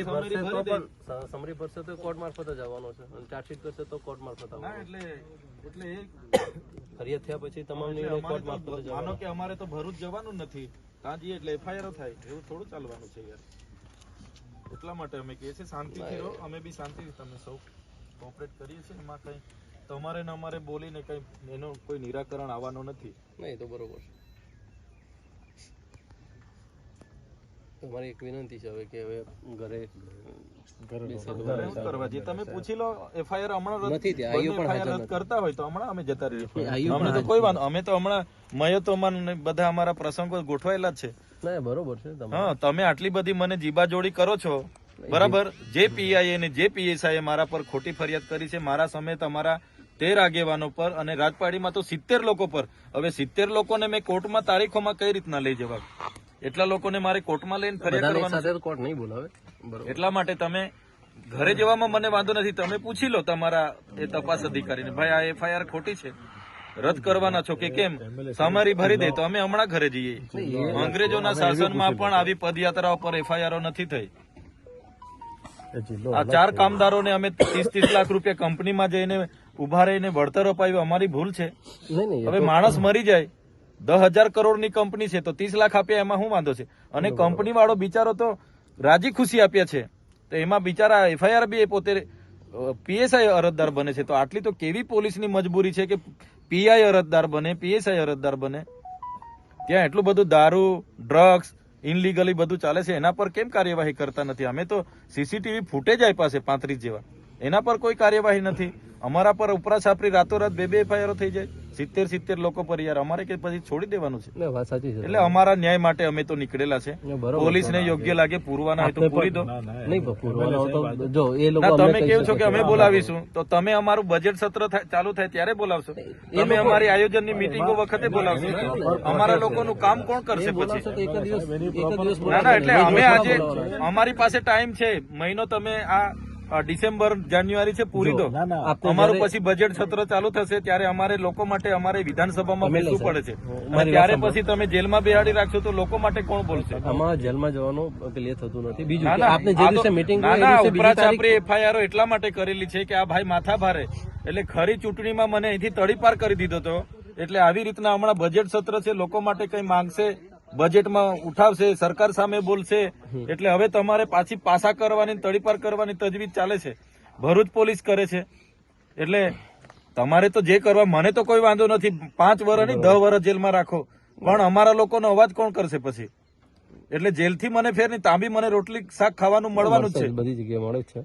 Summary ભરશે તો court મારફત જ આવવાનો છે, ચાર્જશીટ કરશે તો કોર્ટ મારફત આવવાનો. એટલે ફરિયાદ થયા પછી તમામ નિર્ણય કોર્ટ મારફત જ માનો કે અમારે તો ભરૂચ જવાનું નથી, ત્યાં જઈએ એટલે એફઆઈઆર થાય, એવું થોડું ચાલવાનું છે યાર. એટલા માટે અમે કહીએ છીએ શાંતિથી રહો, અમે બી શાંતિથી તમે સૌ કોઓપરેટ કરીએ છીએ, એમાં કઈ તમારે ને અમારે બોલીને કઈ એનો કોઈ નિરાકરણ આવવાનો નથી. નહીં તો બરોબર છે. તમારી એક વિનંતી છે હવે કે હવે ઘરે કરવા જે તમે પૂછી લો, એફઆઈઆર હમણાં નથી ત્યાં, આઈઓ પણ હાજર રદ કરતા હોય તો હમણાં અમે જતા રહીએ. આઈઓ અમને તો કોઈ વાંધો, અમે તો હમણાં મયતોમાં બધા અમારા પ્રસંગો ગોઠવાયેલા જ છે. ના બરોબર છે. હા, તમે આટલી બધી મને જીબાજોડી કરો છો, બરાબર. જે પીઆઈ ને જે પીએસઆઈ મારા પર ખોટી ફરિયાદ કરી છે, મારા સમેત અમારા 13 આગેવાનો પર અને રાજપાડીમાં તો 70 લોકો પર. હવે 70 લોકોને મેં કોર્ટમાં તારીખોમાં કઈ રીતના લઈ જવા? એટલા લોકોને મારે કોર્ટમાં લઈને ફરિયાદ કરવાની કોર્ટ નહીં બોલાવે. એટલા માટે તમે ઘરે જવામાં મને વાંધો નથી, તમે પૂછી લો તમારા એ તપાસ અધિકારીને, ભાઈ આ એફઆઈઆર ખોટી છે, રદ કરવાના છો કે કેમ? સમારી ભરી દે તો અમે હમણાં ઘરે જઈએ. અંગ્રેજોના શાસનમાં પણ આવી પદયાત્રાઓ પર એફઆઈઆર નથી થઈ. આ 4 કામદારોને અમે 30-30 લાખ રૂપિયા કંપનીમાં જઈને ઉભા રહીને વળતર અપાવ્યું, અમારી ભૂલ છે. હવે માણસ મરી જાય, 10,000 કરોડની કંપની છે તો 30 લાખ આપ્યા, એમાં શું વાંધો છે? અને કંપની વાળો બિચારો તો રાજી ખુશી આપ્યા છે, તો એમાં બિચારા એફઆઈઆર બી પોતે પીએસઆઈ અરજદાર બને છે. તો આટલી તો કેવી પોલીસની મજબૂરી છે કે પીઆઈ અરજદાર બને, પીએસઆઈ અરજદાર બને? ત્યાં એટલું બધું દારૂ, ડ્રગ્સ, ઇનલીગલી બધું ચાલે છે, એના પર કેમ કાર્યવાહી કરતા નથી? અમે તો સીસીટીવી ફૂટેજ આપ્યા છે 35 જેવા, એના પર કોઈ કાર્યવાહી નથી. અમારા પર ઉપરા છાપરી રાતોરાત 2 એફઆઈઆર થઈ જાય 70 લોકો પર. યાર અમારે કે પછી છોડી દેવાનું છે? એટલે અમારા ન્યાય માટે અમે તો નીકળેલા છે. પોલીસને યોગ્ય લાગે પૂરવાના હોય તો પૂરી દો. તમે કેવું છો કે અમે બોલાવીશું, તો તમે અમારું બજેટ સત્ર ચાલુ થાય ત્યારે બોલાવશો? તમે અમારી આયોજનની મીટિંગો વખતે બોલાવશો? અમારા લોકોનું કામ કોણ કરશે પછી? ના, એટલે અમે આજે અમારી પાસે ટાઈમ છે, મહિનો તમે આ ડિસેમ્બર જાન્યુઆરી છે પૂરી દો. અમારું પછી બજેટ સત્ર ચાલુ થશે ત્યારે અમારે લોકો માટે અમારે વિધાનસભામાં બેસવું પડે છે, અને ત્યારે પછી તમે જેલમાં બેહાડી રાખશો તો લોકો માટે કોણ બોલશે? આમાં જેલમાં જવાનું ક્લિયર થતું નથી. બીજું એફઆઈઆર એટલા માટે કરેલી છે કે આ ભાઈ માથા ભારે, એટલે ખરી ચૂંટણીમાં મને અહીંથી તડીપાર કરી દીધો હતો. એટલે આવી રીતના હમણાં બજેટ સત્ર છે, લોકો માટે કઈ માંગશે, બજેટમાં ઉઠાવશે, સરકાર સામે બોલશે, એટલે હવે તમારે પાછી પાસા કરવાની, તડીપાર કરવાની તજવીજ ચાલે છે. ભરૂચ પોલીસ કરે છે. એટલે તમારે તો જે કરવા, મને તો કોઈ વાંધો નથી. 5 વર્ષ નહીં 10 વર્ષ જેલમાં રાખો, પણ અમારા લોકોનો અવાજ કોણ કરશે પછી? એટલે જેલથી મને ફેર નહીં, ત્યાં બી મને રોટલી શાક ખાવાનું મળવાનું જ છે, બધી જગ્યાએ મળે છે.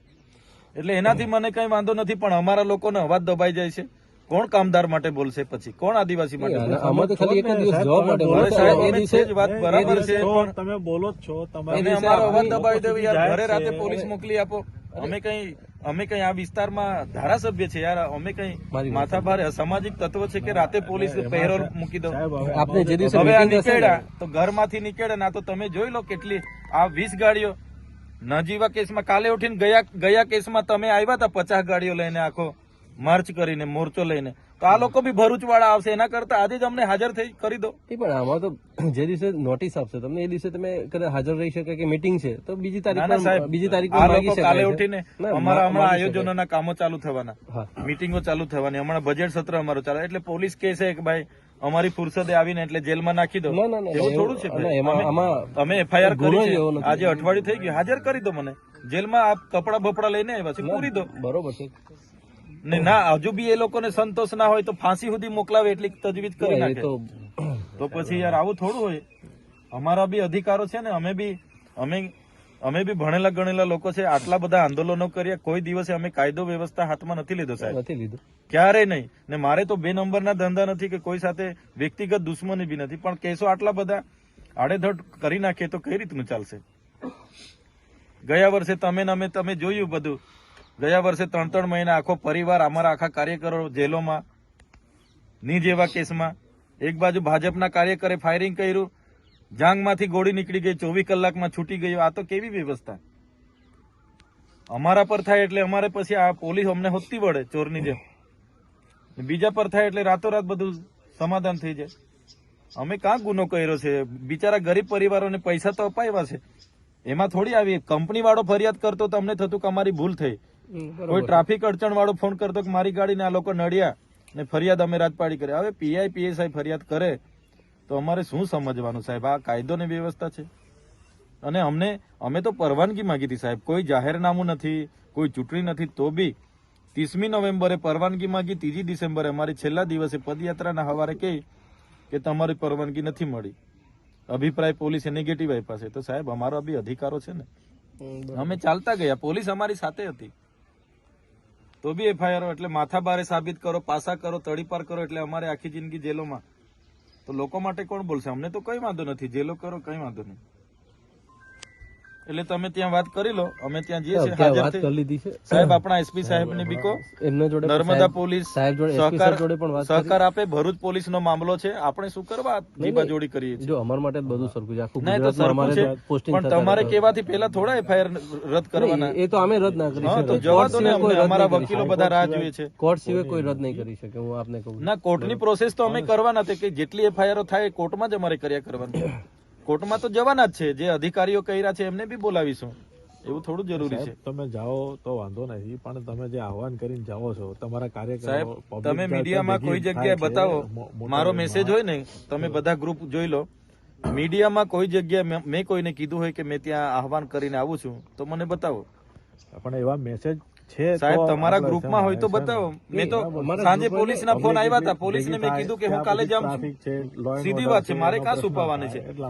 એટલે એનાથી મને કઈ વાંધો નથી, પણ અમારા લોકોનો અવાજ દબાઈ જાય છે. કોણ કામદાર માટે બોલશે પછી? કોણ આદિવાસી માટે બોલશે? વાત બરાબર છે, તમે બોલો જ છો, તમે અમારો અવાજ દબાવી દેવો યાર. ઘરે રાતે પોલીસ મોકલી આપો. અમે કઈ આ વિસ્તારમાં ધારાસભ્ય છે યાર, અમે કઈ માથાભારે અસામાજિક તત્વ છે કે રાતે પોલીસ પેરોલ મૂકી દો? હવે આ નીકળ્યા તો ઘરમાંથી નીકળે ના, તો તમે જોઈ લો કેટલી આ 20 ગાડીઓ નજીવા કેસમાં કાલે ઉઠીને ગયા કેસમાં તમે આવ્યા હતા 50 ગાડીઓ લઈને, આખો માર્ચ કરીને, મોરચો લઈને. તો આ લોકો બી ભરૂચ વાળા આવશે, એના કરતા આજે જ અમને હાજર થઈ કરી દો. પણ આમાં તો જે દિવસે નોટિસ આપશે તમને, એ દિવસે તમે હાજર રહી શકે કે મીટિંગ છે તો બીજી તારીખ કાલે ઉઠીને અમારા હમણાં આયોજનોના કામો ચાલુ થવાના, મીટિંગો ચાલુ થવાની. હમણાં બજેટ સત્ર અમારું ચાલે, એટલે પોલીસ કે છે કે ભાઈ અમારી ફુરસદે આવીને એટલે જેલમાં નાખી દો. એવું થોડું છે? અમે એફઆઈઆર કરી છે, આજે અઠવાડિયું થઈ ગયું, હાજર કરી દો મને જેલમાં. આપ કપડા બપડા લઈને આવ્યા છે, પૂરી દો. બરોબર છે ને ના, હજુ બી એ લોકોને સંતોષ ના હોય તો ફાંસી સુધી મોકલાવે એટલી તજવીજ કરી નાખે. તો પછી યાર આવું થોડું હોય. અમારા બી અધિકારો છે ને, અમે બી ભણેલા ગણેલા લોકો છે. આટલા બધા આંદોલનો કર્યા, કોઈ દિવસે અમે કાયદો વ્યવસ્થા હાથમાં નથી લીધો સાહેબ, નથી લીધો ક્યારેય નહીં. ને મારે તો 2 નંબરના ધંધા નથી કે કોઈ સાથે વ્યક્તિગત દુશ્મની બી નથી, પણ કેસો આટલા બધા આડેધડ કરી નાખીએ તો કઈ રીતનું ચાલશે? ગયા વર્ષે તમે જોયું બધું. ગયા વર્ષે 3 મહિના આખો પરિવાર, અમારા આખા કાર્યકરો જેલોમાં, ની જેવા કેસમાં. એક બાજુ ભાજપના કાર્યકરે ફાયરિંગ કર્યું, જાંગમાંથી ગોળી નીકળી ગઈ, 24 કલાકમાં છૂટી ગયો. આ તો કેવી વ્યવસ્થા? અમારા પર થાય એટલે અમારે પછી આ પોલીસ અમને હોતી વળે ચોરની જેમ, બીજા પર થાય એટલે રાતોરાત બધું સમાધાન થઈ જાય. અમે કાં ગુનો કર્યો છે? બિચારા ગરીબ પરિવારોને પૈસા તો અપાવ્યા છે, એમાં થોડી આવી કંપની વાળો ફરિયાદ કરતો તો અમને થતું કે અમારી ભૂલ થઈ. કોઈ ટ્રાફિક અડચણ વાળો ફોન કરતો કે મારી ગાડીને આ લોકો નડ્યા ને ફરિયાદ અમે રાજપાડી કરે. હવે પીઆઈ પીએસઆઈ ફરિયાદ કરે તો અમારે શું સમજવાનું સાહેબ? આ કાયદો ને વ્યવસ્થા છે. અને અમે તો પરવાનગી માંગી હતી સાહેબ, કોઈ જાહેરનામું નથી, કોઈ ચૂંટણી નથી, તો બી 30મી નવેમ્બરે પરવાનગી માંગી, 3જી ડિસેમ્બરે અમારી છેલ્લા દિવસે પદયાત્રાના હવારે કહી કે તમારી પરવાનગી નથી મળી. અભિપ્રાય પોલીસે નેગેટિવ આપ્યા છે. તો સાહેબ અમારો બી અધિકારો છે ને, અમે ચાલતા ગયા, પોલીસ અમારી સાથે હતી, તો બી એફઆઈઆર એટલે માથા બારે સાબિત કરો, પાસા કરો, તડીપાર કરો એટલે અમારે આખી જિંદગી જેલોમાં. તો લોકો માટે કોણ બોલશે? અમને તો કઈ વાંધો નથી, જેલો કરો કઈ વાંધો નહીં. એટલે તમે ત્યાં વાત કરી લો, અમે ત્યાં જઈએ છીએ, હાજર વાત થઈ. કરી લીધી છે સાહેબ આપણા એસપી સાહેબ ને બીકો એમના જોડે, નર્મદા પોલીસ સાહેબ જોડે, SP સાહેબ જોડે પણ વાત કરી. સહકાર આપે. ભરૂચ પોલીસ નો મામલો છે, આપણે શું કરવા જીબાજોડી કરીએ છીએ? જો અમારા માટે બધું સરખું છે, આખું નહીં તો ગુજરાતમાં સરખું અમારે છે, પોસ્ટિંગ પણ તમારે કેવાથી પહેલા થોડા એફઆઈઆર રદ કરવાના. એ તો અમે રદ ના કરી હા, તો શકીએ. જવા દો ને, કોર્ટ સિવાય કોઈ અમારા રદ નહીં કરી વકીલો શકે. બધા રાહ જોઈએ છે. કોર્ટ સિવાય કોઈ રદ નહીં કરી શકે, હું આપને કહું છું. ના, કોર્ટની પ્રોસેસ તો અમે કરવાના છે કે જેટલી એફઆઈઆર થાય એ કોર્ટમાં જ અમારે કર્યા કરવાની. કોર્ટમાં તો જવાના જ છે, જે અધિકારીઓ કર્યા છે એમને બી બોલાવીશું. એવું થોડું જરૂરી છે? તમે જાઓ તો વાંધો નથી, પણ તમે જે આહવાન કરીને જાઓ છો તમારા કાર્યકરો, સાહેબ public તમે જે મીડિયામાં ભેગી કોઈ થાય જગ્યાએ છે, બતાવો, મોટા મારો મેસેજ હોય ને, તમે બધા ગ્રુપ જોઈ લો, મીડિયામાં કોઈ જગ્યાએ મેં કોઈને કીધું હોય કે મેં ત્યાં આહવાન કરીને આવું છું તો મને બતાવો. પણ એવા મેસેજ છે સાહેબ તો તમારા આપણે ગ્રુપમાં હોય તો છે ને. બતાવો. મેં તો અમારા સાંજે ગ્રુપમાં પોલીસના ફોન આવ્યા હતા, ભેગી પોલીસને મેં થાય, કીધું કે હું ત્યાં કાલે પછી જાઉં છું. ટ્રાફિક છે, law and સીધી order વાત છે, છે, મારે એનો કાં પ્રશ્ન છુપાવવાની છે? થાય. એટલા